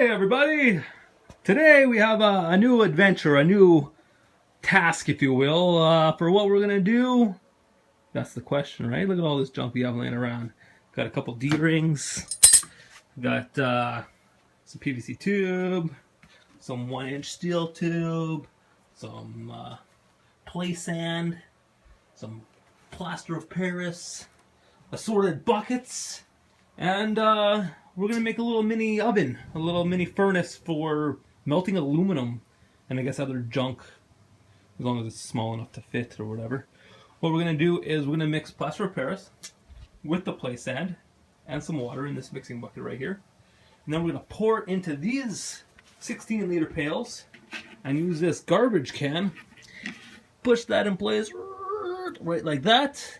Hey everybody! Today we have a new adventure, a new task, if you will, for what we're gonna do. That's the question, right? Look at all this junk we have laying around. Got a couple D-rings, got some PVC tube, some 1-inch steel tube, some play sand, some plaster of Paris, assorted buckets, and we're going to make a little mini oven, a little mini furnace for melting aluminum and I guess other junk, as long as it's small enough to fit or whatever. What we're going to do is we're going to mix plaster of Paris with the play sand and some water in this mixing bucket right here. And then we're going to pour it into these 16-liter pails and use this garbage can, push that in place right like that,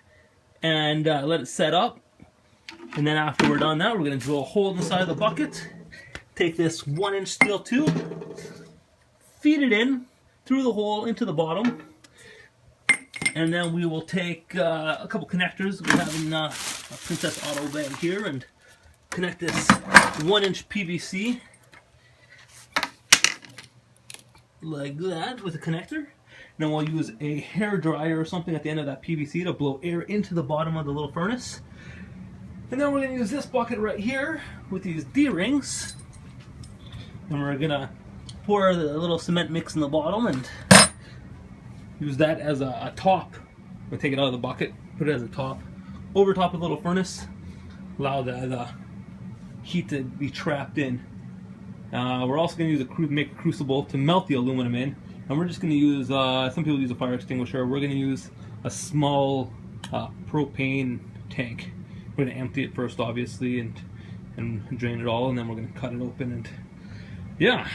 and let it set up. And then after we're done that, we're going to drill a hole in the side of the bucket, take this 1-inch steel tube, feed it in through the hole into the bottom, and then we will take a couple connectors. We have in a Princess Auto bag here, and connect this 1-inch PVC like that with a connector. And then we'll use a hair dryer or something at the end of that PVC to blow air into the bottom of the little furnace. And then we're going to use this bucket right here with these D-rings. And we're going to pour the little cement mix in the bottom and use that as a top. We'll take it out of the bucket, put it as a top, over top of the little furnace, allow the heat to be trapped in. We're also going to make a crucible to melt the aluminum in. And we're just going to use, some people use a fire extinguisher. We're going to use a small propane tank. We're going to empty it first, obviously, and drain it all, and then we're going to cut it open, and yeah.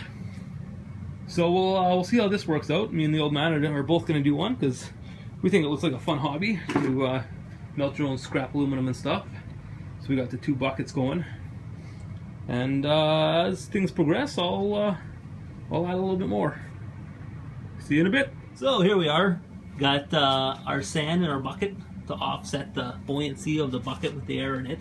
So we'll see how this works out. Me and the old man are both going to do one because we think it looks like a fun hobby to melt your own scrap aluminum and stuff. So we got the 2 buckets going, and as things progress, I'll add a little bit more. See you in a bit. So here we are. Got our sand in our bucket to offset the buoyancy of the bucket with the air in it.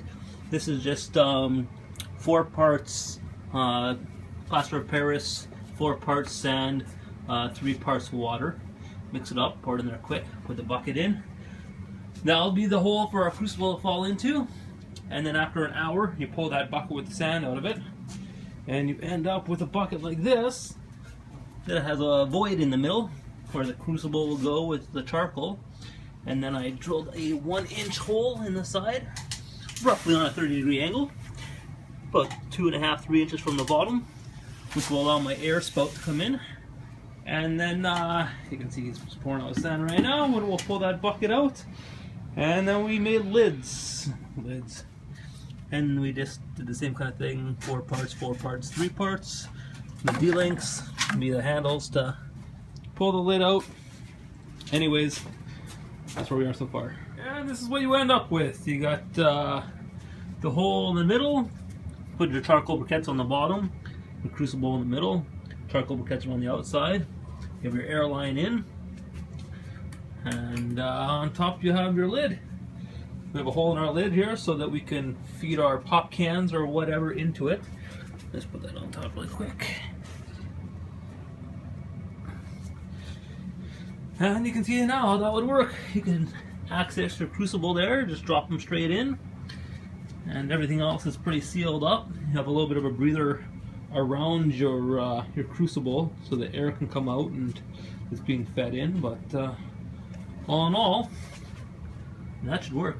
This is just 4 parts plaster of Paris, 4 parts sand, 3 parts water. Mix it up, pour it in there quick, put the bucket in. That'll be the hole for our crucible to fall into. And then after an hour, you pull that bucket with the sand out of it, and you end up with a bucket like this that has a void in the middle where the crucible will go with the charcoal. And then I drilled a 1-inch hole in the side, roughly on a 30-degree angle, about 2.5–3 inches from the bottom, which will allow my air spout to come in. And then you can see he's pouring out sand right now. We'll pull that bucket out, and then we made lids. And we just did the same kind of thing: 4 parts, 4 parts, 3 parts. The D-links be the handles to pull the lid out. Anyways, that's where we are so far. And this is what you end up with. You got the hole in the middle, put your charcoal briquettes on the bottom, the crucible in the middle, charcoal briquettes on the outside. You have your air line in, and on top you have your lid. We have a hole in our lid here so that we can feed our pop cans or whatever into it. Let's put that on top really quick. And you can see now how that would work. You can access your crucible there, just drop them straight in, and everything else is pretty sealed up. You have a little bit of a breather around your crucible so the air can come out and it's being fed in, but all in all, that should work.